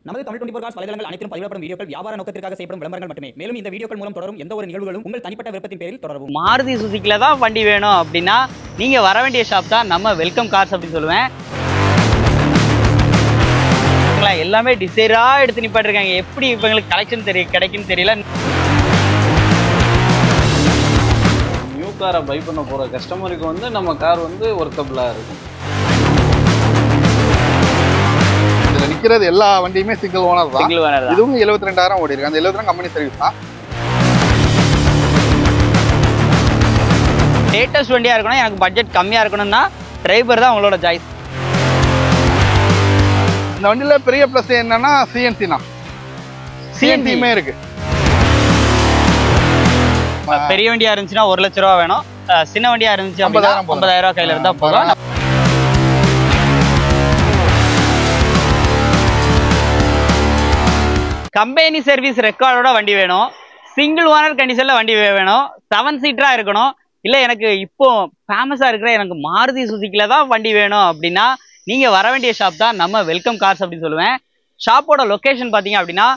நமது தமிழ் 24 காஸ் வலைதளங்கள் அனைத்தும் பதிவிடப்படும் வீடியோக்கள் வியாபார நோக்கத்திற்காக செய்யப்படும் விளம்பரங்கள் மட்டுமே. மேலும் இந்த வீடியோக்கள் மூலம் தொடரும் எந்த ஒரு நிகழ்வுகளும் உங்கள் தனிப்பட்ட விருப்பத்தின் பேரில் தொடரவும். மாருதி சுசுக்கில தான் வண்டி வேணும் அப்படின்னா நீங்க வர வேண்டிய ஷாப் தான் நம்ம வெல்கம் கார்ஸ் அப்படின்னு சொல்லுவேன். எல்லாமே டிசைரா எடுத்து நிப்பாட்டிருக்காங்க. எப்படி இவங்களுக்கு கலெக்ஷன் கிடைக்குன்னு தெரியல. நியூ காரை பை பண்ண போற கஸ்டமருக்கு வந்து நம்ம கார் வந்து ஒர்க்கபிளா இருக்கும். இதுல நிக்கிறது எல்லா வண்டியுமே சிங்கிள் ஓனர் தான். சிங்கிள் ஓனர் தான். இதுவும் 72,000 ஓடி இருக்கு. அந்த 72 கம்பெனி சர்வீஸ் தான். லேட்டஸ்ட் வண்டியா இருக்கணும், எனக்கு பட்ஜெட் கம்மியா இருக்கணும்னா டிரைவர் தான் உங்களோட சாய்ஸ். இந்த வண்டியில பெரிய பிளஸ் என்னன்னா சிஎன்சி தான். சிஎன்சியுமே இருக்கு. பெரிய வண்டியா இருந்துச்சுன்னா 1 லட்ச ரூபா வேணும். சின்ன வண்டியா இருந்துச்சு அப்படின்னா 50,000 ரூபா கையில இருந்தா போதும். கம்பெனி சர்வீஸ் ரெக்கார்டோட வண்டி வேணும். சிங்கிள் ஓனர் கண்டிஷன்ல வண்டி வேணும். 7 சீட்டரா இருக்கணும். இல்ல எனக்கு இப்போ ஃபேமஸா இருக்கிற எனக்கு மாருதி சுசுக்கில தான் வண்டி வேணும் அப்படின்னா நீங்க வர வேண்டிய ஷாப் தான் நம்ம வெல்கம் கார்ஸ் அப்படின்னு சொல்லுவேன். ஷாப்போட லொகேஷன் பாத்தீங்க அப்படின்னா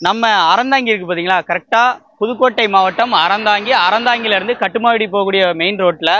நம்ம அறந்தாங்கி இருக்கு பாத்தீங்களா, கரெக்டா புதுக்கோட்டை மாவட்டம் அறந்தாங்கில இருந்து கட்டுமாடி போகக்கூடிய மெயின் ரோட்ல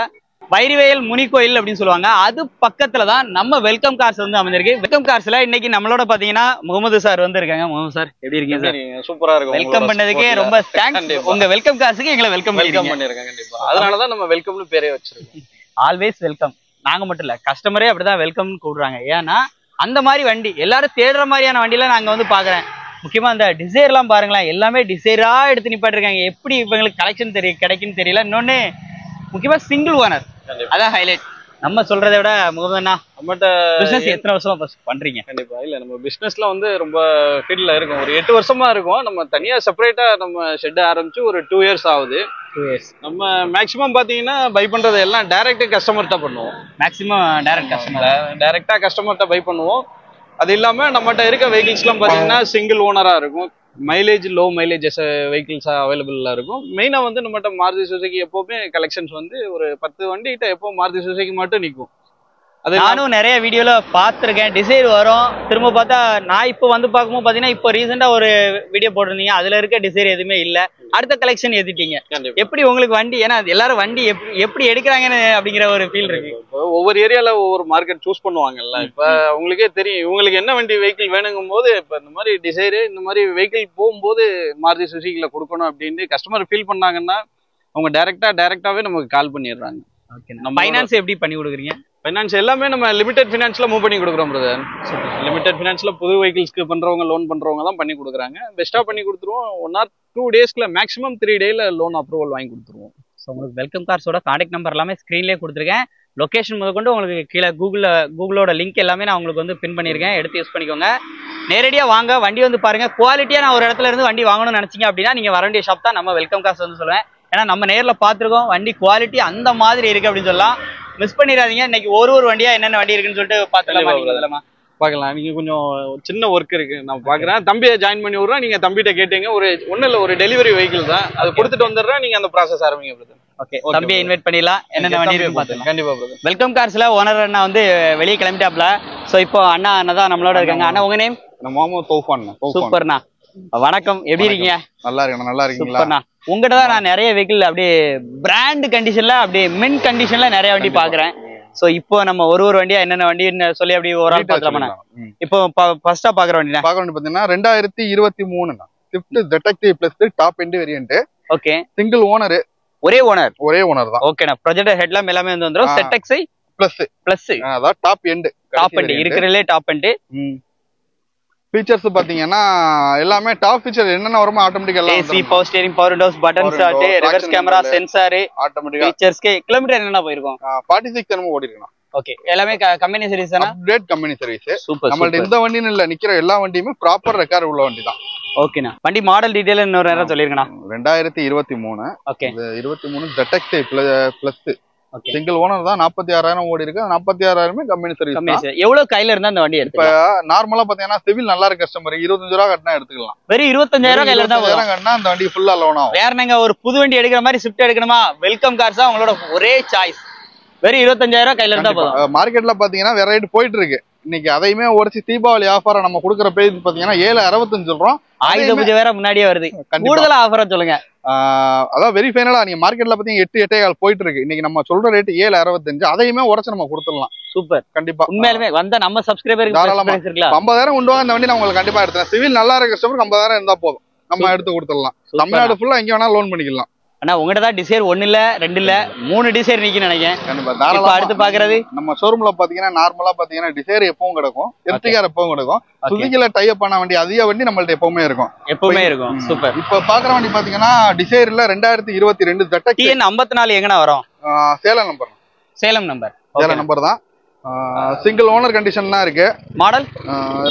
வைரவேல் முனிகோயில் அப்படின்னு சொல்லுவாங்க. அது பக்கத்துல தான் நம்ம வெல்கம் கார்ஸ் வந்து அமைஞ்சிருக்கு. வெல்கம் கார்ஸ்ல இன்னைக்கு நம்மளோட பாத்தீங்கன்னா முகமது சார் வந்து இருக்காங்க. முகமது சார் எப்படி இருக்கீங்க சார்? சூப்பரா இருக்கும். வெல்கம் பண்ணதுக்கே ரொம்ப தேங்க்ஸ். உங்க வெல்கம் கார்ஸ்க்கு எங்களை வெல்கம் பண்ணிருக்காங்க. கண்டிப்பா அதனாலதான் நம்ம வெல்கம்னு பேரே வச்சிருக்கோம். Always welcome. நாங்க மட்டும் இல்ல, கஸ்டமரே அப்படிதான் வெல்கம்னு கூப்பிடுறாங்க. ஏன்னா அந்த மாதிரி வண்டி எல்லாரும் தேடுற மாதிரியான வண்டியில நாங்க வந்து பாக்குறேன். முக்கியமா அந்த டிசைர் எல்லாம் பாருங்களேன், எல்லாமே டிசைரா எடுத்து நிப்பாட்டிருக்காங்க. எப்படி இவங்களுக்கு கலெக்ஷன் கிடைக்குன்னு தெரியல. இன்னொன்னு முக்கியமா சிங்கிள் ஓனர், அதான் ஹைலைட். நம்ம சொல்றதை விட முகமதுண்ணா நம்மகிட்ட பிசினஸ் எத்தனை வருஷமா பண்றீங்க? கண்டிப்பா இல்ல, நம்ம பிசினஸ்ல வந்து ரொம்ப ஃபீல்ட்ல இருக்கும். ஒரு 8 வருஷமா இருக்கும். நம்ம தனியா செப்பரேட்டா நம்ம ஷெட் ஆரம்பிச்சு ஒரு 2 இயர்ஸ் ஆகுது. 2 இயர்ஸ். நம்ம மேக்ஸிமம் பாத்தீங்கன்னா பை பண்றது எல்லாம் டைரக்ட் கஸ்டமர்கிட்ட பண்ணுவோம். மேக்ஸிமம் டைரக்டா கஸ்டமர்கிட்ட பை பண்ணுவோம். அது இல்லாம நம்மகிட்ட இருக்க வெஹிக்கிள்ஸ் எல்லாம் பாத்தீங்கன்னா சிங்கிள் ஓனரா இருக்கும். மைலேஜ் லோ மைலேஜ் வெஹிக்கிள்ஸ் அவைலபிளா இருக்கும். மெயினா வந்து நம்மகிட்ட மாருதி சுசுகி எப்பவுமே கலெக்ஷன்ஸ் வந்து ஒரு 10 வண்டி கிட்ட எப்போ மாருதி சுசுகி மட்டும் நிற்கும். அது நானும் நிறைய வீடியோல பாத்திருக்கேன். டிசைர் வரும், திரும்ப பார்த்தா நான் இப்போ வந்து பார்க்கும்போது பாத்தீங்கன்னா இப்போ ரீசெண்டா ஒரு வீடியோ போட்டிருந்தீங்க, அதுல இருக்க டிசைர் எதுவுமே இல்ல. அடுத்த கலெக்ஷன் ஏத்திட்டீங்க. எப்படி உங்களுக்கு வண்டி, ஏன்னா எல்லாரும் வண்டி எப்படி எடுக்கிறாங்கன்னு அப்படிங்கிற ஒரு ஃபீல் இருக்கு. ஒவ்வொரு ஏரியால ஒவ்வொரு மார்க்கெட் சூஸ் பண்ணுவாங்கல்ல. இப்ப உங்களுக்கே தெரியும் இவங்களுக்கு என்ன வண்டி வெஹிக்கிள் வேணுங்கும் போது இப்ப இந்த மாதிரி டிசைரு இந்த மாதிரி வெஹிக்கிள் போகும்போது மாருதி சுசுகில கொடுக்கணும் அப்படின்னு கஸ்டமர் ஃபீல் பண்ணாங்கன்னா அவங்க டைரக்டாவே நமக்கு கால் பண்ணிடுறாங்க. ஃபைனான்ஸ் எப்படி பண்ணி கொடுக்குறீங்க? ஃபைனான்ஸ் எல்லாமே நம்ம லிமிடெட் ஃபினான்ஸ்ல மூவ் பண்ணி கொடுக்குறோம் பிரதர். லிமிடெட் ஃபினான்ஸ்ல புது வெஹிக்கிள்ஸ்க்கு பண்றவங்க லோன் பண்றவங்க தான் பண்ணி கொடுக்குறாங்க. பெஸ்டா பண்ணி கொடுத்துருவோம். 1 or 2 டேஸ்ல மேக்ஸிமம் 3 டேல லோன் அப்ரூவல் வாங்கி கொடுத்துருவோம். ஸோ உங்களுக்கு வெல்கம் கார்ஸோட கான்டாக்ட் நம்பர் எல்லாமே ஸ்க்ரீன்லேயே கொடுத்துருக்கேன். லொக்கேஷன் முதற்கொண்டு உங்களுக்கு கீழே கூகுளோட லிங்க் எல்லாமே நான் உங்களுக்கு வந்து பின் பண்ணியிருக்கேன். எடுத்து யூஸ் பண்ணிக்கோங்க. நேரடியாக வாங்க, வண்டி வந்து பாருங்க. குவாலிட்டியாக நான் ஒரு இடத்துல இருந்து வண்டி வாங்கணும்னு நினைச்சீங்க அப்படின்னா நீங்க வர வேண்டிய ஷாப் தான் நம்ம வெல்கம் கார்ஸ் வந்து சொல்லுவேன். ஏன்னா நம்ம நேரில் பார்த்துருக்கோம், வண்டி குவாலிட்டி அந்த மாதிரி இருக்கு அப்படின்னு சொல்லலாம். மிஸ் பண்ணிடாதீங்க. இன்னைக்கு ஒரு வண்டியா என்னென்ன வண்டி இருக்குன்னு சொல்லிட்டு பார்க்கலாம். நீங்க கொஞ்சம் சின்ன ஒர்க் இருக்கு, நான் பாக்குறேன். தம்பியை ஜாயின் பண்ணி விடுறேன். நீங்க தம்பிகிட்ட கேட்டீங்க, ஒன்னும் இல்ல, ஒரு டெலிவரி வெஹிக்கிள் தான், அது கொடுத்துட்டு வந்துடுறேன். நீங்க அந்த ப்ராசஸ் ஆரம்பிங்க பிரதர். ஓகே, தம்பியை இன்வைட் பண்ணிடலாம். என்னென்ன வண்டி இருக்கு பார்த்துக்கலாம். கண்டிப்பா பிரதர். வெல்கம் கார்ஸ்ல ஓனர் அண்ணா வந்து வெளியே கிளம்பிட்டாப்ல. ஸோ இப்போ அண்ணா தான் நம்மளோட இருக்காங்க. அண்ணா உங்க நேம்? முகமது தௌஃபான். சூப்பர்ண்ணா, வணக்கம். எப்படி இருக்கீங்க? நல்லா இருக்கேன். நல்லா இருக்கீங்களா? உங்ககிட்ட தான் நான் நிறைய வெஹிக்கிள் அப்படியே பிராண்ட் கண்டிஷன்ல அப்படியே மின் கண்டிஷன்ல நிறைய வண்டி பாக்குறேன். சோ இப்போ நம்ம ஒரு வண்டியா என்னென்ன வண்டின்னு சொல்லி அப்படி ஒரு ஆள் பாக்கலாமா? இப்போ ஃபர்ஸ்டா பாக்குற வண்டி பாத்தீங்கன்னா 2023 Swift ZXi plus top end variant. Okay, single owner. ஒரே ஓனர் தான். ஓகேண்ணா. ப்ரொஜெக்டர் ஹெட் லாம்ப் எல்லாமே வந்து வந்துரும். ZXi பிளஸ் அதான் டாப் எண்ட் இருக்கிறதுலே டாப் எண்ட். ஃபீச்சர்ஸ் பாத்தீங்கன்னா எல்லாமே டாப் ஃபீச்சர் என்னென்ன வருமோ ஆட்டோமேட்டிக் எல்லாம் AC, power steering, power windows, button start, reverse camera, sensor, automatic ஃபீச்சர்ஸ்க்கு கிலோமீட்டர் என்னென்ன போயிருக்கும்? 46 என்னமோ ஓடி இருக்கணும். ஓகே, எல்லாமே கம்பெனி சர்வீஸ் தானா? Update company service. சூப்பர். நம்மள்ட்ட இந்த வண்டின்னு இல்ல, நிக்கிற எல்லா வண்டியுமே ப்ராப்பர் ரெக்கார்ட் உள்ள வண்டி தான். ஓகேண்ணா. வண்டி மாடல் டீடைல் இன்னொரு நேரம் சொல்லிருக்கேண்ணா. 2023. Okay, 23 ZXi plus single owner தான். 46,000 ஓடி இருக்கு. 46,000 கம்பெனி சர்வீஸ். எவ்வளவு கையில இருந்தா அந்த வண்டி எடுத்து? இப்ப நார்மலா பாத்தீங்கன்னா சிவில் நல்லா இருக்க கஸ்டமர் 25 ரூபா கட்டினா எடுத்துக்கலாம். வெறும் 25,000 கையில இருந்தா கட்டினா அந்த வண்டி ஃபுல்லா லோன் ஆகும். வேற நீங்க ஒரு புது வண்டி எடுக்கிற மாதிரி ஸ்விஃப்ட் எடுக்கணுமா, வெல்கம் கார்ஸ் தான் உங்களோட ஒரே சாய்ஸ். வெறும் 25,000 கையில இருந்தா போதும். மார்க்கெட்ல பாத்தீங்கன்னா வேற ரேட் போயிட்டு இருக்கு. இன்னைக்கு அதையுமே உடச்சு தீபாவளி ஆஃபரை நம்ம கொடுக்குற பிரைஸ் பாத்தீங்கன்னா 765 சொல்றோம். ஆயுத பூஜை வேற முன்னாடியே வருது, கூடுதலா ஆஃபரா சொல்லுங்க. அதான் வெரி ஃபைனலா நீங்க மார்க்கெட்ல பாத்தீங்கன்னா 8 போயிட்டு இருக்கு. இன்னைக்கு நம்ம சொல்ற ரேட் 765, அதையுமே உடச்சு நம்ம கொடுத்துடலாம். சூப்பர், கண்டிப்பா. உண்மையாலுமே வந்த நம்ம சப்ஸ்கிரைபருக்கு 50,000 கொண்டு வாங்க, அந்த வண்டி நான் உங்களுக்கு கண்டிப்பா எடுத்தேன். சிவில் நல்லா இருக்க கஸ்டமருக்கு 50,000 இருந்தா போதும், நம்ம எடுத்து கொடுத்துடலாம். தமிழ்நாடு ஃபுல்லா எங்க வேணா லோன் பண்ணிக்கலாம். ஆனா உங்ககிட்ட தான் டிசைர் 1 இல்ல 2 இல்ல 3 டிசைர் நிக்குன்னு நினைக்கிறேன். அடுத்து பாக்குறது நம்ம ஷோரூம்ல பாத்தீங்கன்னா நார்மலா பாத்தீங்கன்னா டிசைர் எப்பவும் கிடக்கும், எர்டிகா எப்பவும் கிடக்கும். சுசுகில டை அப் பண்ண வண்டி அதிக வண்டி நம்மள்ட்ட எப்பவுமே இருக்கும். சூப்பர். இப்ப பாக்குற வண்டி பாத்தீங்கன்னா டிசைர்ல 2022 ZX TN 54 எங்கனா வரும்? சேலம் நம்பர் தான். சிங்கிள் ஓனர் கண்டிஷன் தான் இருக்கு. Model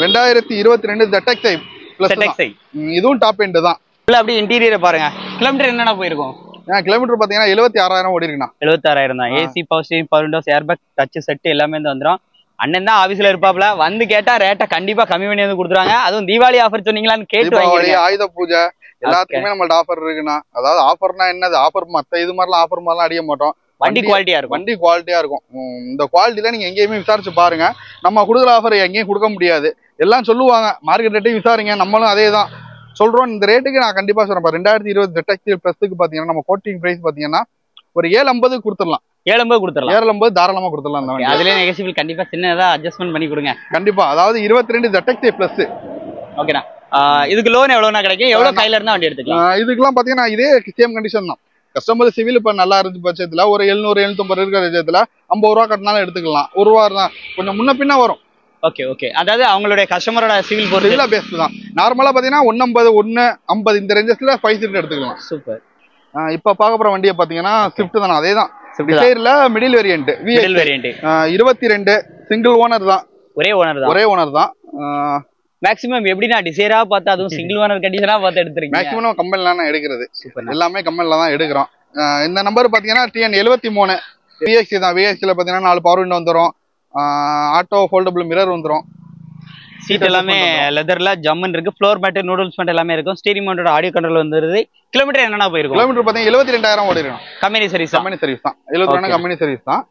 2022 ZX plus. இதுவும் டாப் எண்ட் தான். அப்படியே இன்டீரியர் பாருங்க. கிலோமீட்டர் என்னன்னா போயிருக்கும்? கிலோமீட்டர் பாத்தீங்கன்னா 76,000 ஓடி இருக்குண்ணா. 76,000 தான். AC, power steering, power Windows, airbag, touch set எல்லாமே வந்துடும். அண்ணன் தான் ஆபீஸ்ல இருப்பாப்ல, வந்து கேட்டா ரேட்டை கண்டிப்பா கம்மி பண்ணி வந்து கொடுத்துருவாங்க. அதுவும் தீபாவளி ஆஃபர் சொன்னீங்களான்னு கேட்டு ஆயுத பூஜை எல்லாத்துக்குமே நம்மள்ட்ட ஆஃபர் இருக்குண்ணா. அதாவது ஆஃபர்னா என்னது, ஆஃபர் மத்த இது மாதிரிலாம் ஆஃபர் மாதிரிலாம் அடிக்க மாட்டோம். வண்டி குவாலிட்டியா இருக்கும். இந்த குவாலிட்டில நீங்க எங்கேயுமே விசாரிச்சு பாருங்க. நம்ம கொடுக்குற ஆஃபர் எங்கேயும் கொடுக்க முடியாது. எல்லாம் சொல்லுவாங்க மார்க்கெட் ரேட்டையும் விசாரிங்க, நம்மளும் அதே தான் சொல்றோம். இந்த ரேட்டுக்கு நான் கண்டிப்பா சொல்றேன். 2020 ZX பிளஸ்க்கு பாத்தீங்கன்னா நம்ம கோட்டிங் பிரைஸ் பாத்தீங்கன்னா ஒரு 750 கொடுத்துடலாம். 750 தாராளமா கொடுத்துடலாம். அதுல நெகோஷியபிள் கண்டிப்பா சின்னதா அட்ஜஸ்ட்மென்ட் பண்ணி கொடுங்க கண்டிப்பா. அதாவது 22 ZX பிளஸ். ஓகேண்ணா. இதுக்கு லோன் எவ்வளவுனா கிடைக்கும்? எவ்வளவு கையில இருந்தா வண்டி எடுத்துக்கலாம்? இதுக்கெல்லாம் பாத்தீங்கன்னா இதே சேம் கண்டிஷன் தான். கஸ்டமர் சிவில் இப்ப நல்லா இருந்துச்சு பட்சத்துல ஒரு 700-750 இருக்கிற பட்சத்துல 50 ரூபா கட்டினாலும் எடுத்துக்கலாம். 1 ரூபா தான் கொஞ்சம் முன்ன பின்ன வரும். ஓகே. அதாவது அவங்களுடைய கஸ்டமரோட சிவில் பொறுத்து பேஸ்ட் தான். நார்மலா பாத்தீங்கன்னா 150 150 இந்த ரேஞ்சஸ்ல 5 சீட் எடுத்துக்கலாம். சூப்பர். இப்ப பாக்க போற வண்டியை பாத்தீங்கன்னா ஸ்விஃப்ட் தான். அதேதான் டிசைர்ல மிடில் வேரியன்ட் 22 சிங்கிள் ஓனர் தான். ஒரே ஓனர் தான். மேக்ஸிமம் எப்படின்னா டிசைரா பார்த்து அதுவும் சிங்கிள் ஓனர் கண்டிஷனா பார்த்து எடுத்துறீங்க? மேக்ஸிமம் கம்பெனில எடுக்கிறது எல்லாமே கம்பெனில தான் எடுக்கிறோம். இந்த நம்பர் பாத்தீங்கன்னா TN 73 VXC தான். VXC ல பாத்தீங்கன்னா 4 பவர் விண்டோ வந்துரும், ஆட்டோ ஃபோல்டபிள் மிரர் வந்துரும். சீட் எல்லாமே லெதர்ல ஜம்மன் இருக்கு. ஃப்ளோர் மேட், நூடுல்ஸ் மேட் எல்லாமே இருக்கும். ஸ்டீரிங் மவுண்டோட ஆடியோ கண்ட்ரோல் வந்துருது. கிலோமீட்டர் என்னன்னா போயிருக்கும்? கிலோமீட்டர் பாத்தீங்கன்னா 72,000 ஓடி இருக்கும். கம்பெனி சர்வீஸ் தான். 72,000 கம்பெனி சர்வீஸ் தான்.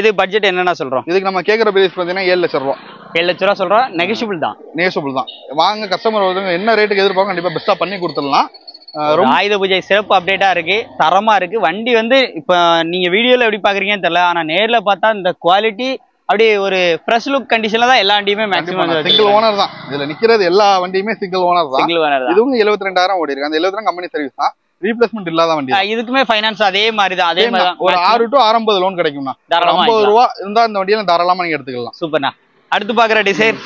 இது பட்ஜெட் என்னன்னா சொல்றோம்? இதுக்கு நம்ம கேக்குற பிரைஸ் பாத்தீங்கன்னா 7 லட்சம் ரூபா. 7 லட்சம் ரூபா சொல்றோம். நெகோஷியபிள் தான். வாங்க கஸ்டமர் வருவாங்க, என்ன ரேட்டுக்கு எதிர்பார்க்க கண்டிப்பா பெஸ்டா பண்ணி கொடுத்துடலாம். ஆயுத பூஜை சிறப்பு அப்டேட்டா இருக்கு, தரமா இருக்கு வண்டி. வந்து இப்ப நீங்க வீடியோல எப்படி பாக்குறீங்கன்னு தெரியல, ஆனா நேர்ல பார்த்தா இந்த குவாலிட்டி அப்படியே ஒரு ஃப்ரெஷ் லுக் கண்டிஷன்ல தான் எல்லா வண்டியுமே மேக்ஸிமம் சிங்கிள் ஓனர் தான். இதுல நிக்கிறது எல்லா வண்டியுமே சிங்கிள் ஓனர் தான். இதுவும் 72,000 ஓடி இருக்கு. அந்த 72 கம்பெனி சர்வீஸ் தான். ரீப்ளேஸ்மெண்ட் இல்லாத வண்டி. இதுக்குமே ஃபைனான்ஸ் அதே மாதிரி தான். அதே மாதிரி ஒரு 6 to 650 லோன் கிடைக்கும்னா. 50 ரூபா இருந்தா இந்த வண்டியில தாராளமா நீங்க எடுத்துக்கலாம். சூப்பர்ண்ணா. அடுத்து பாக்குற டிசைர்,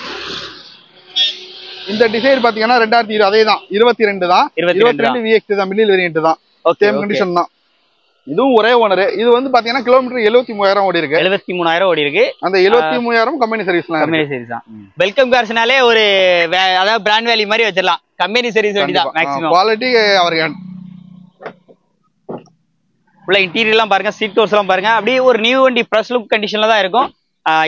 இந்த டிசைர் பாத்தீங்கன்னா 2020 அதே தான். 22 தான். 22 VXC தான். மிடில் வேரியன்ட் தான். சேம் கண்டிஷன் தான். இதுவும் ஒரே ஓனர். இது வந்து பாத்தீங்கன்னா கிலோமீட்டர் 73,000 ஓடி இருக்கு. 73,000 ஓடி இருக்கு. அந்த 73,000 கம்பெனி சர்வீஸ் தான். வெல்கம் கார்ஸ்னாலே ஒரு அதாவது பிராண்ட் வேல்யூ மாதிரி வச்சிடலாம். கம்பெனி சர்வீஸ் வண்டி தான் மேக்ஸிமம். குவாலிட்டி அவருக்கு உள்ள இன்டீரியர்லாம் பாருங்க, சீட் டோர்ஸ் எல்லாம் பாருங்க. அப்படியே ஒரு நியூ வண்டி ஃப்ரெஷ் லுக் கண்டிஷன்ல தான் இருக்கும்.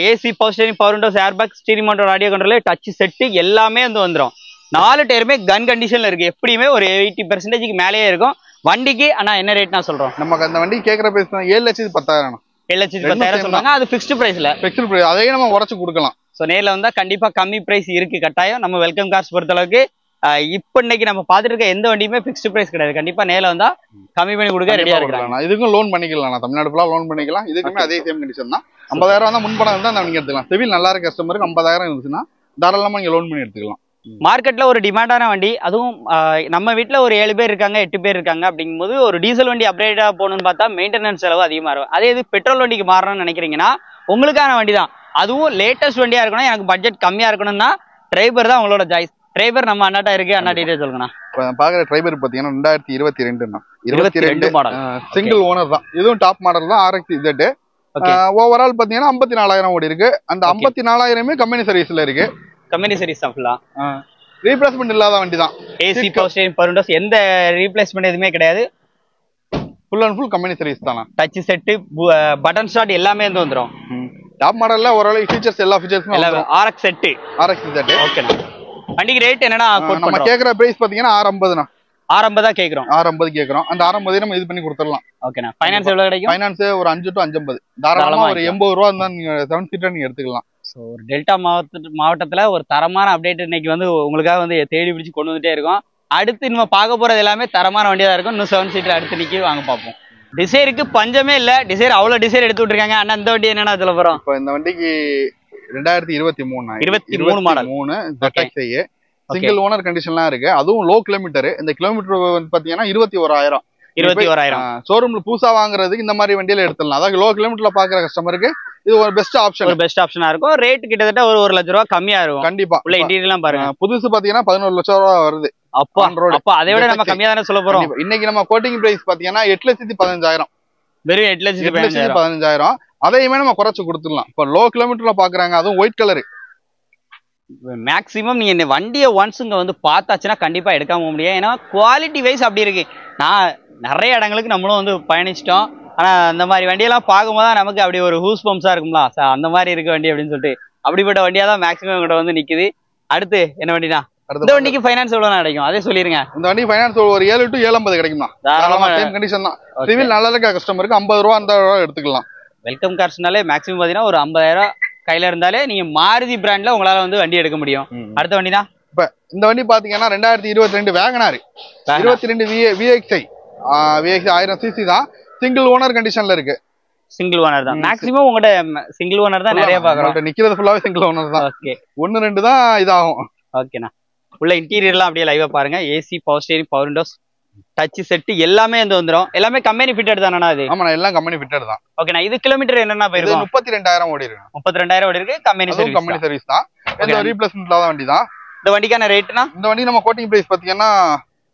AC, power steering, power Windows, airbag, steering mounted audio control, touch set எல்லாமே வந்து வந்துடும். 4 டயருமே கன் கண்டிஷன்ல இருக்கு. எப்படியுமே ஒரு 80% மேலேயே இருக்கும். வண்டிக்கு ஆனா என்ன ரேட் நான் சொல்றோம்? நமக்கு அந்த வண்டி கேக்குற பிரைஸ் 7,10,000. 7,10,000 சொல்றாங்க. அது ஃபிக்ஸ்டு பிரைஸ்ல. ஃபிக்ஸ்டு பிரைஸ் அதையே நம்ம உடைச்சு கொடுக்கலாம். சோ நேர்ல வந்தா கண்டிப்பா கம்மி பிரைஸ் இருக்கு கட்டாயம். நம்ம வெல்கம் கார்ஸ் பொறுத்த அளவுக்கு இப்ப இன்னைக்கு நம்ம பாத்துட்டு இருக்க எந்த வண்டியுமே ஃபிக்ஸ்டு பிரைஸ் கிடையாது. கண்டிப்பா நேர்ல வந்தா கம்மி பண்ணி கொடுக்க ரெடியா இருக்காங்க. இதுக்கும் லோன் பண்ணிக்கலாம். தமிழ்நாடு ஃபுல்லா லோன் பண்ணிக்கலாம். இதுக்குமே அதே சேம் கண்டிஷன் தான். 50,000 தான் முன்பணம் இருந்தா நீங்க எடுத்துக்கலாம். சிவில் நல்லா இருக்க கஸ்டமருக்கு 50,000 இருந்துச்சுன்னா தாராளமா நீங்க லோன் பண்ணி எடுத்துக்கலாம். மார்க்கெட்ல ஒரு டிமாண்டான வண்டி, அதுவும் நம்ம வீட்டுல ஒரு 7 பேர் இருக்காங்க, 8 பேர் இருக்காங்க அப்படிங்கும்போது ஒரு டீசல் வண்டி அப்கிரேடா போகணும்னு பார்த்தா மெயின்டெனன்ஸ் செலவு அதிகமா இருக்கும். அதே இது பெட்ரோல் வண்டிக்கு மாறணும்னு நினைக்கிறீங்கன்னா உங்களுக்கான வண்டி தான். அதுவும் லேட்டஸ்ட் வண்டியா இருக்கணும், எனக்கு பட்ஜெட் கம்மியா இருக்கணும்னா டிரைவர் தான் உங்களோட சாய்ஸ். டிரைவர் நம்ம அண்ணாட்டா இருக்கு. அண்ணா டீடைல் சொல்லுங்கண்ணா. பாக்குற டிரைவர் பாத்தீங்கன்னா 2022 மாடல் சிங்கிள் ஓனர் தான். இதுவும் டாப் மாடல் தான். RXZ. ஓவரால் பாத்தீங்கன்னா 54,000 ஓடி இருக்கு. அந்த 54,000மே கம்பெனி சர்வீஸ்ல இருக்கு. கம்பெனி சர்வீஸ் தான் ஃபுல்லா. ரீப்ளேஸ்மெண்ட் இல்லாத வண்டி தான். AC, power steering, power Windows எந்த ரீப்ளேஸ்மெண்ட் எதுவுமே கிடையாது. Full and full company service தானா. டச் செட், பட்டன் ஸ்டார்ட் எல்லாமே வந்து வந்துரும். டாப் மாடல்ல ஓரளவு ஃபீச்சர்ஸ் எல்லா ஃபீச்சர்ஸும் வந்துரும். RXZ. ஓகேண்ணா. வண்டிக்கு ரேட் என்னன்னா நம்ம கேக்குற பிரைஸ் பாத்தீங்கன்னா 650னா. 650 தான் கேக்குறோம். 650 கேக்குறோம். அந்த 650 நம்ம இது பண்ணி கொடுத்துடலாம். ஓகேண்ணா. ஃபைனான்ஸ் எவ்வளவு கிடைக்கும்? ஃபைனான்ஸ் ஒரு 5 to 550 தாராளமா. ஒரு 80 ரூபா இருந்தா நீங்க 7 சீட்டர் நீங்க எடுத்துக்கலாம். ஒரு டெல்டா மாவட்டத்துல ஒரு தரமான அப்டேட் இன்னைக்கு வந்து உங்களுக்காக வந்து தேடி பிடிச்சி கொண்டு வந்துட்டே இருக்கோம். அடுத்து நம்ம பார்க்க போறது எல்லாமே தரமான வண்டியா தான் இருக்கும். இன்னும் 7 சீட்டர் அடுத்து நிக்கி வாங்க பார்ப்போம். டிசைருக்கு பஞ்சமே இல்ல. டிசைர் அவ்வளவு டிசைர் எடுத்து விட்டுருக்காங்க. அண்ணா இந்த வண்டி என்னன்னா சொல்ல போறோம்? இப்போ இந்த வண்டிக்கு 2023 மாடல் ZXi சிங்கிள் ஓனர் கண்டிஷன்லாம் இருக்கு. அதுவும் லோ கிலோமீட்டர். இந்த கிலோமீட்டர் வந்து பாத்தீங்கன்னா 21,000 ஷோரூம்ல புதுசா வாங்குறதுக்கு இந்த மாதிரி வண்டியில எடுத்துடலாம். அதாவது லோ கிலோமீட்டர்ல பாக்குற கஸ்டமருக்கு இது ஒரு பெஸ்ட் ஆப்ஷனா இருக்கும். ரேட் கிட்டத்தட்ட ஒரு 1 லட்ச ரூபா கம்மியா இருக்கும். கண்டிப்பா. உள்ள இன்டீரியர்லாம் பாருங்க. புதுசு பாத்தீங்கன்னா 11 லட்சம் ரூபா வருது. அப்ப அதை விட நம்ம கம்மியா தானே சொல்ல போறோம். இன்னைக்கு நம்ம கோட்டிங் பிரைஸ் பாத்தீங்கன்னா 8,15,000. வெறும் 8,15,000. அதையுமே நம்ம குறைச்சு கொடுத்துடலாம். இப்ப லோ கிலோமீட்டர்ல பாக்குறாங்க, அதுவும் ஒயிட் கலர். மேக்ஸிமம் நீங்க இந்த வண்டியை ஒன்ஸ் இங்க வந்து பார்த்தாச்சுன்னா கண்டிப்பா எடுக்காம முடியாது. ஏன்னா குவாலிட்டி வைஸ் அப்படி இருக்கு. நான் நிறைய இடங்களுக்கு நம்மளும் வந்து பயணிச்சிட்டோம். ஆனா அந்த மாதிரி வண்டியெல்லாம் பார்க்கும்போது நமக்கு அப்படி ஒரு ஹூஸ் பம்ப்ஸா இருக்கும்ல, அந்த மாதிரி இருக்க வண்டி அப்படின்னு சொல்லிட்டு அப்படிப்பட்ட வண்டியா தான் மேக்ஸிமம் கிட்ட வந்து நிக்குது. அடுத்து என்ன வண்டினா இந்த வண்டிக்கு ஃபைனான்ஸ் எவ்வளவு கிடைக்கும் அதே சொல்லிருங்க. இந்த வண்டி ஃபைனான்ஸ் ஒரு 7 to 7.50 கிடைக்குமா? தாராளமா சேம் கண்டிஷன் தான். சிவில் நல்லா இருக்க கஸ்டமருக்கு 50 ரூபா அந்த எடுத்துக்கலாம். வெல்கம் கார்ஸ்னாலே மேக்ஸிமம் பாத்தீங்கன்னா ஒரு 50,000 கையில இருந்தாலே நீங்க மாருதி பிராண்ட்ல உங்களால வந்து வண்டி எடுக்க முடியும். அடுத்த வண்டினா இப்ப இந்த வண்டி பாத்தீங்கன்னா 2022 வேகனார் 22 VXi 1000 cc தான். சிங்கிள் ஓனர் கண்டிஷன்ல இருக்கு. சிங்கிள் ஓனர் தான் மேக்ஸிமம் உங்கள்ட்ட சிங்கிள் ஓனர் தான் நிறைய பாக்குறோம். நிக்கிறது ஃபுல்லாவே சிங்கிள் ஓனர் தான். ஓகே 1-2 தான் இதாகும். ஓகேண்ணா. உள்ள இன்டீரியர்லாம் அப்படியே லைவா பாருங்க. AC, power steering, power Windows, touch set எல்லாமே வந்து வந்துரும். எல்லாமே கம்பெனி ஃபிட்டட் தானே அது? ஆமாண்ணா, எல்லாம் கம்பெனி ஃபிட்டட் தான். ஓகேண்ணா. இது கிலோமீட்டர் என்னன்னா போயிருக்கும்? 32,000 ஓடி இருக்கு. 32,000 ஓடி இருக்கு. கம்பெனி சர்வீஸ் தான். இந்த ரீப்ளேஸ்மென்ட் இல்லாத வண்டி தான். இந்த வண்டிக்கான ரேட்னா இந்த வண்டி நம்ம கோட்டிங் பிரைஸ் பாத்தீங்கன்னா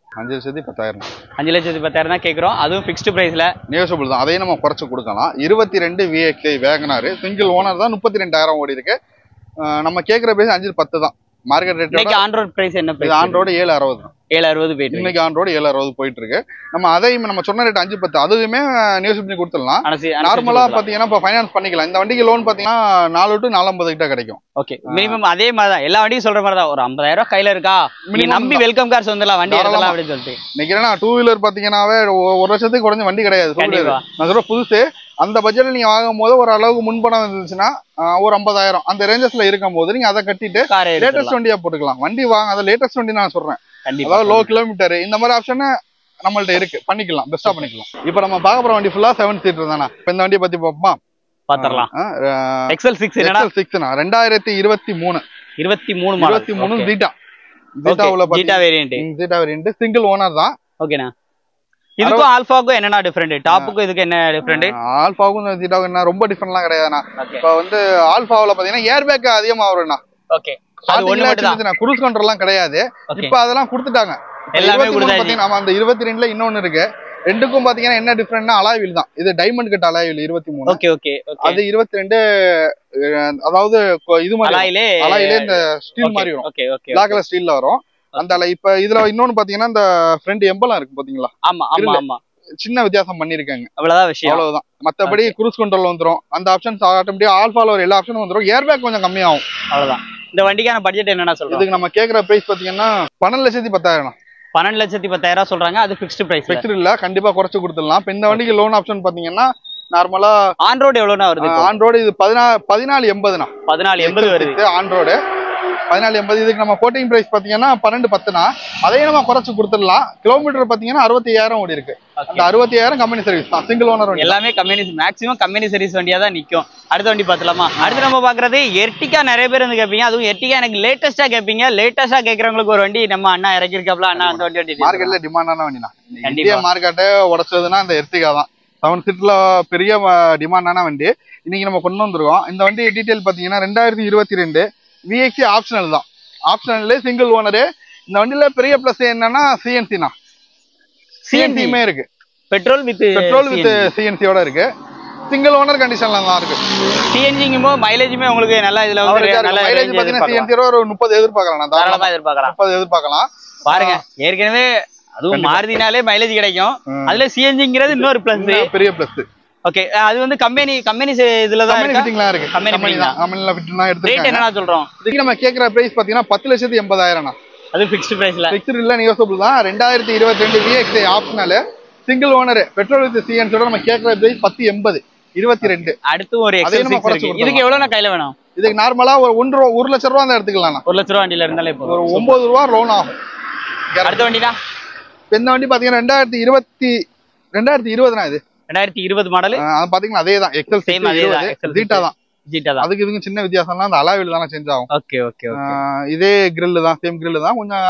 5,10,000. 5,10,000 தான் கேக்குறோம். அதுவும் ஃபிக்ஸ்டு பிரைஸ்ல நெகோஷியபிள் தான். அதையும் நம்ம குறைச்சு கொடுக்கலாம். 22 VXi வேகனார் சிங்கிள் ஓனர் தான். 32,000 ஓடி இருக்கு. நம்ம கேக்குற பிரைஸ் 5,10 தான். Market rate. இன்னைக்கு ஆன் ரோட் பிரைஸ் என்ன பிரைஸ்? On road 760. 760 போயிட்டு இன்னைக்கு ஆன் ரோட் 760 போயிட்டு இருக்கு. நம்ம அதையும் நம்ம சொன்ன ரேட் 5,10 அதுவுமே நியூஸ் பண்ணி கொடுத்துடலாம். நார்மலா பாத்தீங்கன்னா இப்ப ஃபைனான்ஸ் பண்ணிக்கலாம். இந்த வண்டிக்கு லோன் பாத்தீங்கன்னா 4 to 450 கிட்ட கிடைக்கும். ஓகே மினிமம் அதே மாதிரி தான் எல்லா வண்டியும் சொல்ற மாதிரி தான். ஒரு 50,000 கையில இருக்கா நீங்க நம்பி வெல்கம் கார்ஸ் வந்துடலாம் வண்டி எடுக்கலாம் அப்படின்னு சொல்லிட்டு. இன்னைக்கு என்ன 2 வீலர் பாத்தீங்கன்னாவே 1 லட்சத்துக்கு குறைஞ்ச வண்டி கிடையாது. நான் சொல்ற புதுசு அந்த பட்ஜெட்ல நீங்க வாங்கும் போது ஒரு அளவுக்கு முன்பணம் இருந்துச்சுன்னா ஒரு 50,000 அந்த ரேஞ்சஸ்ல இருக்கும் போது நீங்க அதை கட்டிட்டு லேட்டஸ்ட் வண்டியா போட்டுக்கலாம். வண்டி வாங்க அதை லேட்டஸ்ட் வண்டி நான் சொல்றேன். அதாவது லோ கிலோமீட்டர் இந்த மாதிரி ஆப்ஷன் நம்மள்ட்ட இருக்கு. பண்ணிக்கலாம், பெஸ்டா பண்ணிக்கலாம். இப்ப நம்ம பார்க்க போற வண்டி ஃபுல்லா 7 சீட்டர் தானே. இப்ப இந்த வண்டியை பத்தி பார்ப்போமா? பாத்துறலாம். XL6 என்னடா 6னா 2023 ஜீட்டா வேரியன்ட் சிங்கிள் ஓனர் தான். ஓகேண்ணா. இதுக்கும் ஆல்பாவுக்கும் என்னன்னா டிஃபரெண்ட்? டாப்புக்கும் இதுக்கு என்ன டிஃபரெண்ட்? ஆல்பாவுக்கும் ஜீட்டாவுக்கும் என்ன ரொம்ப டிஃபரெண்ட் கிடையாதுண்ணா. இப்ப வந்து ஆல்பாவுல பாத்தீங்கன்னா ஏர் பேக் அதிகமா வரும்ண்ணா. ஓகே அது ஒண்ணு மட்டும் தான். குரூஸ் கண்ட்ரோல்லாம் கிடையாது. இப்ப அதெல்லாம் கொடுத்துட்டாங்க. எல்லாமே கொடுத்தாச்சு. நம்ம அந்த 22ல இன்னொன்னு இருக்கு. ரெண்டுக்கும் பாத்தீங்கன்னா என்ன டிஃபரெண்ட்னா அலாய் வீல் தான். இது diamond cut alloy wheel 23. Okay okay அது 22 அதாவது இது மாதிரி அலாயிலே இந்த ஸ்டீல் மாதிரி வரும். ஓகே ஓகே பிளாக் கலர் ஸ்டீல்ல வரும். அந்த இப்ப இதுல இன்னொன்னு பாத்தீங்கன்னா இந்த ஃப்ரண்ட் எம்பெல்லாம் இருக்கு பாத்தீங்களா? ஆமா ஆமா ஆமா சின்ன வித்தியாசம் பண்ணிருக்காங்க. அவ்வளவுதான் விஷயம். அவ்வளவுதான். மத்தபடி குரூஸ் கண்ட்ரோல் வந்துரும். அந்த ஆப்ஷன்ஸ் ஆட்டோமேட்டிக்கா ஆல்பால ஒரு எல்லா ஆப்ஷனும் வந்துரும். ஏர் பேக் கொஞ்சம் கம்மியாகும். அவ்வளவுதான். இந்த வண்டிக்கான பட்ஜெட் என்னன்னா சொல்றோம்? இதுக்கு நம்ம கேக்குற பிரைஸ் பாத்தீங்கன்னா 12,10,000. 12,10,000 சொல்றாங்க. அது ஃபிக்ஸ்டு பிரைஸ். ஃபிக்ஸ்டு இல்ல, கண்டிப்பா குறைச்சு கொடுத்துடலாம். இப்ப இந்த வண்டிக்கு லோன் ஆப்ஷன் பாத்தீங்கன்னா நார்மலா ஆன் ரோடு எவ்வளவுனா வருது? ஆன் ரோடு இது 14,80னா 14,80 வருது ஆன் ரோடு. 14,80. இதுக்கு நம்ம கோட்டிங் பிரைஸ் பாத்தீங்கன்னா 12,10னா அதையும் நம்ம குறைச்சு கொடுத்துடலாம். கிலோமீட்டர் பாத்தீங்கன்னா 65,000 ஓடி இருக்கு. அந்த 65,000 கம்பெனி சர்வீஸ் தான். சிங்கிள் ஓனர் வண்டி எல்லாமே கம்பெனி மேக்ஸிமம் கம்பெனி சர்வீஸ் வண்டியா தான் நிக்கும். அடுத்த வண்டி பாத்துலாமா? அடுத்து நம்ம பாக்குறது எர்டிகா. நிறைய பேர் வந்து கேட்பீங்க. அதுவும் எர்டிகா எனக்கு லேட்டஸ்டா கேட்பீங்க. லேட்டஸ்டா கேட்கறவங்களுக்கு ஒரு வண்டி நம்ம அண்ணா இறக்கிருக்காப்ல. அண்ணா அந்த வண்டி மார்க்கெட்ல டிமாண்டான வண்டி தான். இந்தியா மார்க்கெட்டை உடச்சதுன்னா இந்த எர்டிகா தான். 7 சீட்ல பெரிய டிமாண்டான வண்டி இன்னைக்கு நம்ம கொண்டு வந்திருக்கோம். இந்த வண்டி டீடைல் பாத்தீங்கன்னா 2022 VXi ஆப்ஷனல் தான். ஆப்ஷனல்ல சிங்கிள் ஓனரு. இந்த வண்டியில பெரிய பிளஸ் என்னன்னா சிஎன்சினா சிஎன்சியுமே இருக்கு. பெட்ரோல் வித் சிஎன்சியோட இருக்கு. சிங்கிள் ஓனர் கண்டிஷன்ல தான் இருக்கு. சிஎன்ஜிங்கமோ மைலேஜுமே உங்களுக்கு நல்லா இதுல வந்து நல்ல மைலேஜ் பாத்தீங்கன்னா சிஎன்சி ஒரு 30 எதிர்பார்க்கலாம். தாராளமா எதிர்பார்க்கலாம். 30 எதிர்பார்க்கலாம். பாருங்க ஏற்கனவே அதுவும் மாருதினாலே மைலேஜ் கிடைக்கும். அதுல சிஎன்ஜிங்கிறது இன்னொரு பிளஸ், பெரிய பிளஸ். ஓகே அது வந்து கம்பெனி இதுல தான் ஃபிட்டிங்லாம் இருக்கு. கம்பெனில ஃபிட்டிங்லாம் எடுத்து ரேட் என்னன்னா சொல்றோம்? இதுக்கு நம்ம கேக்குற பிரைஸ் பாத்தீங்கன்னா 10,80,000. அது ஃபிக்ஸ்டு பிரைஸ்ல. ஃபிக்ஸ்டு இல்ல, நெகோஷியபிள் தான். 2022 VXi optional single owner petrol with சிஎன்சியோட நம்ம கேக்குற பிரைஸ் 10,80 22. அடுத்து ஒரு XL6 இருக்கு. இதுக்கு எவ்வளவு கையில வேணும்? இதுக்கு நார்மலா ஒரு 1 லட்சம் ரூபா தான் எடுத்துக்கலாம். 1 லட்ச ரூபா வண்டியில இருந்தாலே இப்போ ஒரு 9 ரூபா லோன் ஆகும். அடுத்த வண்டினா இந்த வண்டி பாத்தீங்கன்னா 2020 இது 2020 மாடல். அது பாத்தீங்கன்னா அதே தான் எக்ஸல் சேம் அதே தான் ஜீட்டா தான். ஜீட்டா தான். அதுக்கு இதுக்கு சின்ன வித்தியாசம்னா அந்த அலாய் வீல் தான சேஞ்ச் ஆகும். Okay okay okay. இதே grill தான், சேம் grill தான், கொஞ்சம்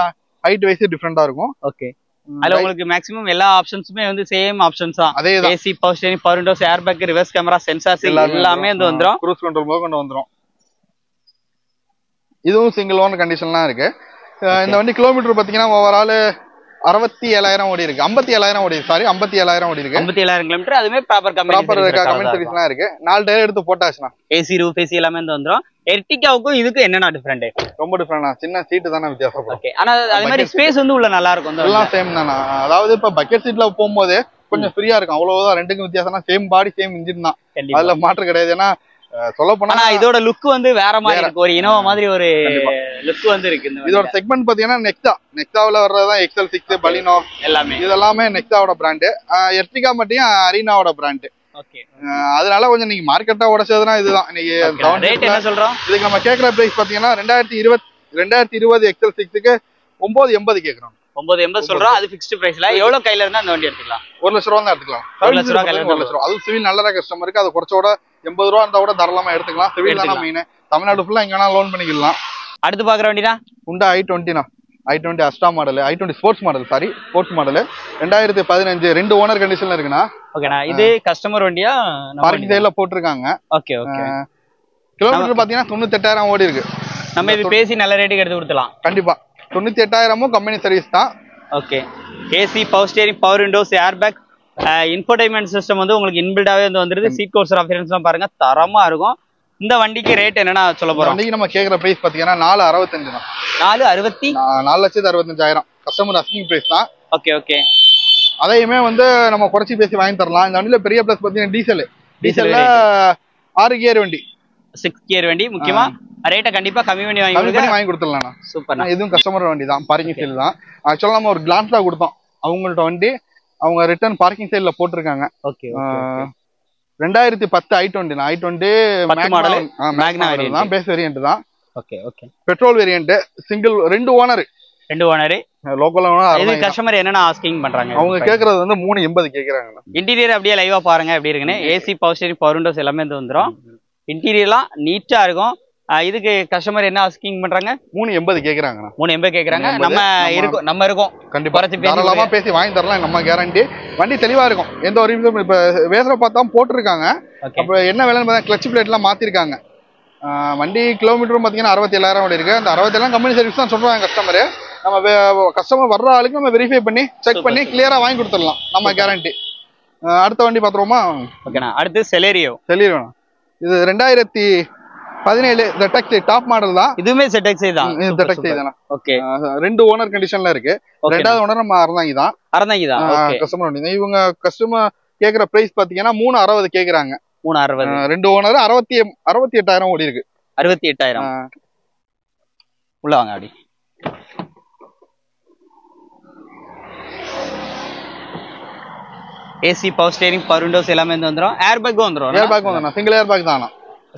ஹைட் வைஸ் டிஃபரெண்டா இருக்கும். ஓகே. அதுல உங்களுக்கு மேக்ஸிமம் எல்லா ஆப்ஷன்ஸுமே வந்து சேம் ஆப்ஷன்ஸ் தான். அதே தான். AC, power steering, power Windows, air bag, reverse camera, sensors எல்லாமே வந்து வந்துரும். க்ரூஸ் கண்ட்ரோல் போக கொண்டு வந்துரும். இதுவும் சிங்கிள் ஓன் கண்டிஷன்லாம் இருக்கு. இந்த வண்டி கிலோமீட்டர் பாத்தீங்கன்னா ஓவரால் 67,000 ஓடி இருக்கு. 57,000 ஓடி இருக்கு. சாரி 57,000 ஓடி இருக்கு. 57,000 கிலோமீட்டர். அதுமே ப்ராப்பர் கம்பெனி சர்வீஸ்லாம் இருக்கு. 4 டயர் எடுத்து போட்டாச்சுனா ஏசி, ரூஃப் ஏசி எல்லாமே வந்து வந்துரும். எர்டிகாவுக்கும் இதுக்கு என்னன்னா டிஃபரெண்ட்? ரொம்ப டிஃபரெண்டா, சின்ன சீட் தானே வித்தியாசம். ஓகே. ஆனா அதே மாதிரி ஸ்பேஸ் வந்து உள்ள நல்லா இருக்கும். எல்லாம் சேம் தானா? அதாவது இப்ப பக்கெட் சீட்ல போகும்போது கொஞ்சம் ஃப்ரீயா இருக்கும், அவ்வளவுதான். ரெண்டுக்கும் வித்தியாசம்னா சேம் பாடி சேம் இன்ஜின் தான், அதுல மாற்று கிடையாது. ஏன்னா சொல்ல போனா இதோட லுக் வந்து வேற மாதிரி இருக்கு. ஒரு இனோவா மாதிரி ஒரு லுக் வந்து இருக்கு. இதோட செக்மெண்ட் பாத்தீங்கன்னா நெக்ஸாவுல வர்றதுதான் எக்ஸல்6, பலினோ எல்லாமே. இதெல்லாமே நெக்ஸாவோட பிராண்டு. எர்டிகா மட்டும் அரீனாவோட பிராண்டு. ஓகே. அதனால கொஞ்சம் நீங்க மார்க்கெட்டா உடைச்சதுன்னா இதுதான். இன்னைக்கு ரேட் என்ன சொல்றோம்? இதுக்கு நம்ம கேக்குற பிரைஸ் பாத்தீங்கன்னா 2020 எக்ஸல்6க்கு 980 கேக்குறோம். 980 சொல்றோம். அது ஃபிக்ஸ்ட் பிரைஸ்ல. எவ்வளவு கையில இருந்தா அந்த வண்டி எடுத்துக்கலாம்? 1 லட்ச ரூபா தான் எடுத்துக்கலாம். 1 லட்ச ரூபா கையில 1 லட்ச ரூபா. அது சிவில் நல்ல கஸ்டமருக்கு அது குறைச்சோட 80 ரூபா இருந்தா கூட தாராளமா எடுத்துக்கலாம். சிவில் தான் மெயின். தமிழ்நாடு ஃபுல்லா எங்க வேணா லோன் பண்ணிக்கலாம். அடுத்து பாக்குற வண்டினா Honda i20 i20 Asta model, i20 sports model. Sorry sports model 2015 2 owner கண்டிஷன்ல இருக்குண்ணா. ஓகேண்ணா. இது கஸ்டமர் வண்டியா? பார்க்கிங் சைடுல போட்டிருக்காங்க. Okay okay. கிலோமீட்டர் பாத்தீங்கன்னா 98,000 ஓடி இருக்கு. நம்ம இது பேசி நல்ல ரேட்டுக்கு எடுத்து கொடுத்துலாம். கண்டிப்பா 98,000 கம்பெனி சர்வீஸ் தான். Okay. AC, power steering, power Windows, air bag, infotainment system வந்து உங்களுக்கு இன்பில்டாவே வந்து வந்துருது. சீட் கவர்ஸ் ஆப்ஷன்ஸ்லாம் பாருங்க தரமா இருக்கும். இந்த வண்டிக்கு ரேட் என்னன்னா சொல்ல போறோம்? வண்டிக்கு நம்ம கேக்குற பிரைஸ் பாத்தீங்கன்னா 465 தான். 4,65,000 கஸ்டமர் அஸ்கிங் பிரைஸ் தான். Okay okay. அதையுமே வந்து நம்ம குறைச்சி பேசி வாங்கி தரலாம். இந்த வண்டியில பெரிய பிளஸ் பாத்தீங்கன்னா டீசல்ல 6 கியர் வண்டி, 6 கியர் வண்டி. முக்கியமா ரேட்டை கண்டிப்பா கம்மி பண்ணி வாங்கி கொடுத்துடலாம். சூப்பர். இதுவும் கஸ்டமர் வண்டி தான், பார்க்கிங் சைடு தான். ஆக்சுவலா நம்ம ஒரு கிளான்ஸ்ல கொடுத்தோம் அவங்கள்ட்ட வண்டி. அவங்க ரிட்டர்ன் பார்க்கிங் சைடுல போட்டிருக்காங்க. ஓகே. 2010 i20 மாடல் மேக்னா தான், பேஸ் வேரியன்ட் தான். Okay okay. Petrol variant, single, 2 owner. Local owner. இது கஸ்டமர் என்னன்னா ஆஸ்கிங் பண்றாங்க? அவங்க கேக்குறது வந்து 380 கேக்குறாங்க. இன்டீரியர் அப்படியே லைவா பாருங்க எப்படி இருக்குன்னு. AC, power steering, power Windows எல்லாமே வந்து வந்துரும். இன்டீரியர்லாம் நீட்டா இருக்கும். இதுக்கு கஸ்டமர் என்ன ஆஸ்கிங் பண்றாங்க? 380 கேக்குறாங்க. 380 கேக்குறாங்க. நம்ம இருக்கோம் கண்டிப்பா தாராளமா பேசி வாங்கி தரலாம். நம்ம கேரண்டி. வண்டி தெளிவா இருக்கும். எந்த ஒரு இப்ப வேசல பார்த்தா போட்டிருக்காங்க. அப்ப என்ன வேலைன்னு பார்த்தா கிளட்ச் பிளேட் எல்லாம் மாத்திருக்காங்க. வண்டி கிலோமீட்டரும் பாத்தீங்கன்னா 67,000 ஓடி இருக்கு. அந்த 67 கம்பெனி சர்வீஸ் தான் சொல்றாங்க கஸ்டமர். நம்ம கஸ்டமர் வர்ற ஆளுக்கு நம்ம வெரிஃபை பண்ணி செக் பண்ணி கிளியரா வாங்கி கொடுத்துடலாம், நம்ம கேரண்டி. அடுத்த வண்டி பாத்துருவோமா? ஓகேண்ணா. அடுத்து செலேரியோ. இது 2017 ZX டாப் மாடல் தான். இதுவுமே ZX தான். ZX தானா? ஓகே. 2 ஓனர் கண்டிஷன்ல இருக்கு. ரெண்டாவது ஓனர் நம்ம அறந்தாங்கி தான். கஸ்டமர் வண்டி. இவங்க கஸ்டமர் கேக்குற பிரைஸ் பாத்தீங்கன்னா 360 கேக்குறாங்க. 360. 2 ஓனர் 68,000 ஓடி இருக்கு. 68,000. உள்ள வாங்க அப்படி. AC, power steering, power Windows எல்லாமே வந்துரும். ஏர் பேக் வந்துரும். சிங்கிள் ஏர் பேக் தானா?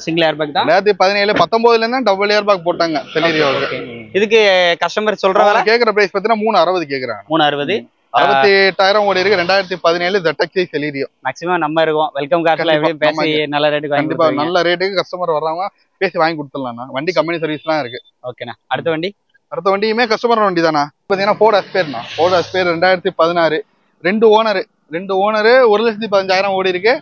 சிங்கிள் ஏர் பேக் தான். 2017 19ல இருந்தா டபுள் ஏர் பேக் போட்டாங்க செலேரியோவுக்கு. இதுக்கு கஸ்டமர் சொல்றவங்க கேக்குற பிரைஸ் பாத்தீங்கன்னா 360 கேக்குறாங்க. 360. 68,000 ஓடி இருக்கு. 2017 ZX செலேரியோ. மேக்ஸிமம் நம்ம இருக்கோம். வெல்கம் கார்ஸ்ல எப்படியும் பேசி நல்ல ரேட்டுக்கு வாங்கி கண்டிப்பா நல்ல ரேட்டுக்கு கஸ்டமர் வர்றவங்க பேசி வாங்கி கொடுத்துடலாம். வண்டி கம்பெனி சர்வீஸ்லாம் இருக்கு. ஓகேண்ணா. அடுத்த வண்டியுமே கஸ்டமர் வண்டி தானா? பாத்தீங்கன்னா Ford Aspire 2016 2 ஓனர் 1,15,000 ஓடி இருக்கு.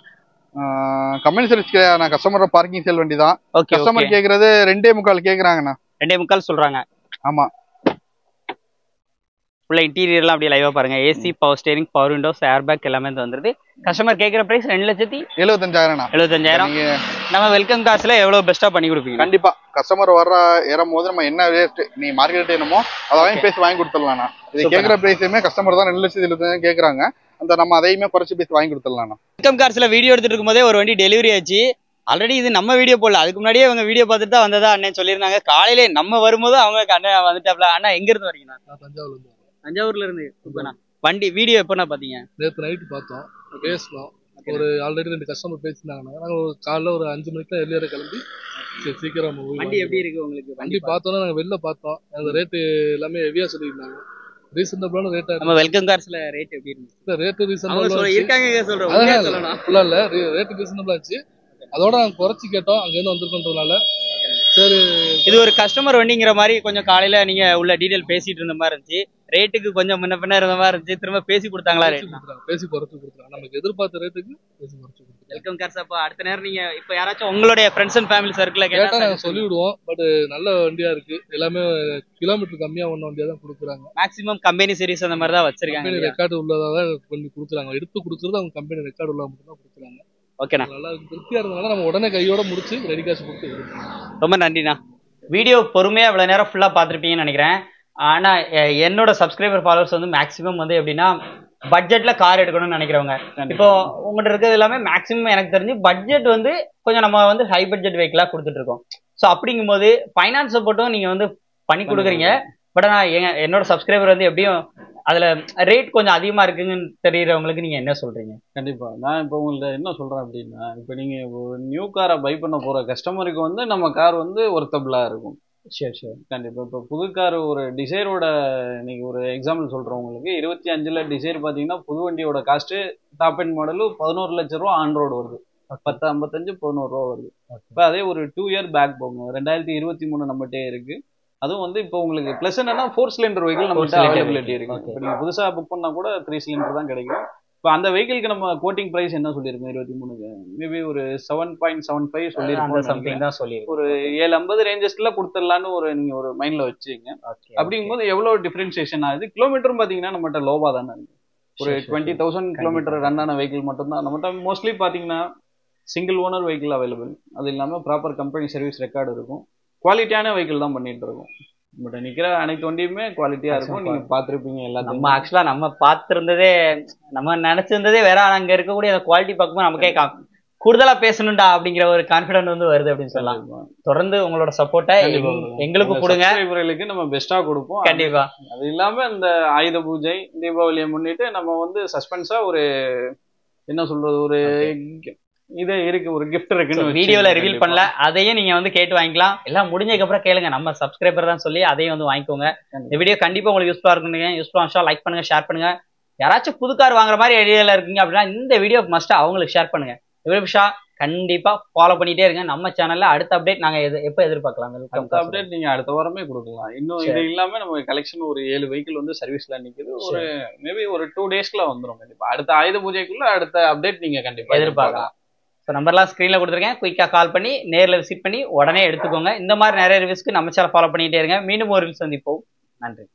Company service customer parking sale வண்டி தான். கஸ்டமர் கேக்குறது 2.25 கேக்குறாங்கண்ணா. 2.25 சொல்றாங்க. ஆமா. உள்ள இன்டீரியர்லாம் அப்படியே லைவா பாருங்க. AC, power steering, power Windows, air bag எல்லாமே வந்துருது. கஸ்டமர் கேக்குற பிரைஸ் 2,75,000. நம்ம வெல்கம் கார்ஸ்ல எவ்வளவு பெஸ்டா பண்ணி கொடுப்பீங்க? கண்டிப்பா கஸ்டமர் வர்ற ஏறும்போது நம்ம என்ன ரேட் நீ மார்க்கெட் என்னமோ அதையும் பேசி வாங்கி கொடுத்துடலாம். இது கேக்குற பிரைஸுமே கஸ்டமர் தான் 2,75,000 கேக்குறாங்க. அந்த நம்ம அதையுமே குறைச்சு பேசி வாங்கி கொடுத்துடலாம். வெல்கம் கார்ஸ்ல வீடியோ எடுத்துட்டு இருக்கும்போதே ஒரு வண்டி டெலிவரி ஆச்சு. ஆல்ரெடி இது நம்ம வீடியோ போடல, அதுக்கு முன்னாடியே அவங்க வீடியோ பார்த்துட்டு தான் வந்ததா அண்ணன் சொல்லியிருந்தாங்க. காலையிலே நம்ம வரும்போது அவங்க அண்ணன் வந்துட்டாப்ல. அண்ணா எங்க இருந்து வரீங்கண்ணா? தஞ்சாவூர்ல இருந்து. வண்டி வீடியோ எப்போண்ணா பாத்தீங்க? நேற்று நைட்டு பார்த்தோம், பேசணும். ஒரு ஆல்ரெடி 2 கஸ்டமர் பேசியிருந்தாங்கன்னா நாங்கள் காலைல ஒரு 5 மணிக்கு தான் எர்லியராக கிளம்பி சரி சீக்கிரம் போய் வண்டி எப்படி இருக்கு உங்களுக்கு? வண்டி பார்த்தோன்னா நாங்கள் வெளில பார்த்தோம், அந்த ரேட்டு எல்லாமே ஹெவியாக சொல்லியிருந்தாங்க. ரீசனபிளான ரேட்டாக நம்ம வெல்கம் கார்ஸ்ல ரேட் எப்படி இருந்துச்சு? ரேட்டு ரீசனபிளாக இருக்காங்க சொல்றேன், ஃபுல்லாக இல்லை, ரேட்டு ரீசனபிளாக இருந்துச்சு. அதோட நாங்கள் குறைச்சி கேட்டோம், அங்கேருந்து வந்திருக்கோன்றதுனால. சரி, இது ஒரு கஸ்டமர் வண்டிங்கிற மாதிரி கொஞ்சம் காலையில நீங்க உள்ள டீடைல் பேசிட்டு இருந்த மாதிரி இருந்துச்சு. ரேட்டுக்கு கொஞ்சம் முன்ன பின்ன இருந்த மாதிரி இருந்துச்சு. திரும்ப பேசி கொடுத்தாங்களா? ரேட் பேசி குறைச்சு கொடுத்தாங்க, நமக்கு எதிர்பார்த்த ரேட்டுக்கு பேசி குறைச்சு கொடுத்தாங்க. Welcome cars. அப்போ அடுத்த நேரம் நீங்க இப்ப யாராச்சும் உங்களுடைய ஃப்ரெண்ட்ஸ் அண்ட் ஃபேமிலி சர்க்கிள் கேட்டா நாங்கள் சொல்லிவிடுவோம். பட் நல்ல வண்டியா இருக்கு, எல்லாமே கிலோமீட்டர் கம்மியா ஒன்ன வண்டியா தான் கொடுக்குறாங்க. மேக்ஸிமம் கம்பெனி சீரிஸ் அந்த மாதிரி தான் வச்சிருக்காங்க. கம்பெனி ரெக்கார்டு உள்ளதாக பண்ணி கொடுக்குறாங்க, எடுத்து கொடுக்குறது அவங்க கம்பெனி ரெக்கார்டு உள்ள மட்டும் தான் கொடுக்குறாங்க. ஓகேண்ணா, நல்லா திருப்தியா இருந்தனால நம்ம உடனே கையோட முடிச்சு ரெடி காசு கொடுத்து. ரொம்ப நன்றிண்ணா. வீடியோ பொறுமையா இவ்வளவு நேரம் ஃபுல்லா பாத்திருப்பீங்கன்னு நினைக்கிறேன். ஆனா என்னோட சப்ஸ்கிரைபர் ஃபாலோவர்ஸ் வந்து மேக்ஸிமம் வந்து எப்படின்னா பட்ஜெட்ல கார் எடுக்கணும்னு நினைக்கிறவங்க. இப்போ உங்கள்கிட்ட இருக்கிறது எல்லாமே மேக்ஸிமம் எனக்கு தெரிஞ்சு பட்ஜெட் வந்து கொஞ்சம் நம்ம வந்து ஹை பட்ஜெட் வெஹிக்கிளா கொடுத்துட்டு இருக்கோம். ஸோ அப்படிங்கும்போது ஃபைனான்ஸ் சப்போர்ட்டும் நீங்க வந்து பண்ணி கொடுக்குறீங்க. பட் நான் என்னோட சப்ஸ்கிரைபர் வந்து எப்படியும் அதுல ரேட் கொஞ்சம் அதிகமா இருக்குன்னு தெரியறவங்களுக்கு நீங்க என்ன சொல்றீங்க? கண்டிப்பா நான் இப்போ உங்கள்ட்ட என்ன சொல்றேன் அப்படின்னா, இப்போ நீங்க ஒரு நியூ காரை பை பண்ண போற கஸ்டமருக்கு வந்து நம்ம கார் வந்து ஒர்த்தபிளா இருக்கும். சரி சரி, கண்டிப்பா. இப்போ புது கார் ஒரு டிசைரோட இன்னைக்கு ஒரு எக்ஸாம்பிள் சொல்றேன் உங்களுக்கு. 25 டிசைர் பாத்தீங்கன்னா புது வண்டியோட காஸ்ட் டாப் அண்ட் மாடலு 11 லட்சம் ரூபா ஆன் ரோடு வருது. 1055 11 ரூபா வருது. இப்போ அதே ஒரு 2 இயர் பேக் போங்க, 2023 நம்மகிட்டே இருக்கு. அதுவும் வந்து இப்போ உங்களுக்கு பிளஸ் என்னன்னா 4 சிலிண்டர் வெஹிக்கிள் நம்மகிட்ட அவைலபிலிட்டி இருக்கு. இப்போ நீங்க புதுசா புக் பண்ணா கூட 3 சிலிண்டர் தான் கிடைக்கும். இப்போ அந்த வெஹிக்கிளுக்கு நம்ம கோட்டிங் பிரைஸ் என்ன சொல்லியிருக்கோம் 23க்கு மேபி ஒரு 7.75 சொல்லியிருக்கோம். சம்திங் தான் சொல்லியிருக்கோம். ஒரு 750 ரேஞ்சஸ்ல கொடுத்துடலான்னு ஒரு நீங்க ஒரு மைண்ட்ல வச்சுங்க. அப்படிங்கும்போது எவ்வளவு டிஃபரன்சியேஷன் ஆகுது. கிலோமீட்டரும் பாத்தீங்கன்னா நம்மகிட்ட லோவா தானே இருக்கு. ஒரு 20,000 கிலோமீட்டர் ரன் ஆன வெஹிக்கிள் மட்டும் தான் நம்மகிட்ட மோஸ்ட்லி பாத்தீங்கன்னா சிங்கிள் ஓனர் வெஹிக்கிள் அவைலபிள். அது இல்லாம ப்ராப்பர் கம்பெனி சர்வீஸ் ரெக்கார்டு இருக்கும். குவாலிட்டியான வெஹிக்கிள் தான் பண்ணிட்டு இருக்கோம். பட் நிக்கிற அனைத்து வண்டியுமே குவாலிட்டியா இருக்கும். நீங்க பாத்துருப்பீங்க எல்லாத்தையும். நம்ம ஆக்சுவலா நம்ம பார்த்திருந்ததே, நம்ம நினைச்சிருந்ததே வேற. அங்க இருக்கக்கூடிய அந்த குவாலிட்டி பார்க்கும்போது நமக்கே கூடுதலா பேசணும்டா அப்படிங்கிற ஒரு கான்பிடன்ட் வந்து வருது அப்படின்னு சொல்லலாம். தொடர்ந்து உங்களோட சப்போர்ட்டை எங்களுக்கு கொடுங்க. இவர்களுக்கு நம்ம பெஸ்டா கொடுப்போம். கண்டிப்பா. அது இல்லாம இந்த ஆயுத பூஜை தீபாவளியை முன்னிட்டு நம்ம வந்து சஸ்பென்ஸா ஒரு என்ன சொல்றது ஒரு இது இருக்கு, ஒரு கிஃப்ட் இருக்குன்னு வீடியோல ரிவீல் பண்ணல. அதையும் நீங்க வந்து கேட்டு வாங்கிக்கலாம். எல்லாம் முடிஞ்சதுக்கு அப்புறம் கேளுங்க, நம்ம சப்ஸ்கிரைபர் தான் சொல்லி அதையும் வந்து வாங்கிக்கோங்க. இந்த வீடியோ கண்டிப்பா உங்களுக்கு யூஸ்ஃபுல்லா இருக்கும். யூஸ்ஃபுல்லா லைக் பண்ணுங்க, ஷேர் பண்ணுங்க. யாராச்சும் புது கார் வாங்குற மாதிரி ஐடியால இருக்கீங்க அப்படின்னா இந்த வீடியோ மஸ்ட் அவங்களுக்கு ஷேர் பண்ணுங்க. இவ்வளவு கண்டிப்பா ஃபாலோ பண்ணிட்டே இருங்க. நம்ம சேனல்ல அடுத்த அப்டேட் நாங்க எப்ப எதிர்பார்க்கலாம்? அடுத்த அப்டேட் நீங்க அடுத்த வாரமே கொடுக்கலாம். இன்னும் இது இல்லாம நம்ம கலெக்ஷன் ஒரு 7 வெஹிக்கிள் வந்து சர்வீஸ்ல நிக்குது. ஒரு மேபி ஒரு 2 டேஸ்ல வந்துடும். கண்டிப்பா அடுத்த ஆயுத பூஜைக்குள்ள அடுத்த அப்டேட் நீங்க கண்டிப்பா எதிர்பார்க்கலாம். ஸோ நம்பர்லாம் ஸ்க்ரீனில் கொடுத்துருக்கேன். குயிக்காக கால் பண்ணி நேரில் விசிட் பண்ணி உடனே எடுத்துக்கோங்க. இந்த மாதிரி நிறைய ரிவ்யூஸ்க்கு நம்ம சேனல் ஃபாலோ பண்ணிகிட்டே இருங்க. மீண்டும் ஒரு ரிவ்யூ சந்திப்போம். நன்றி.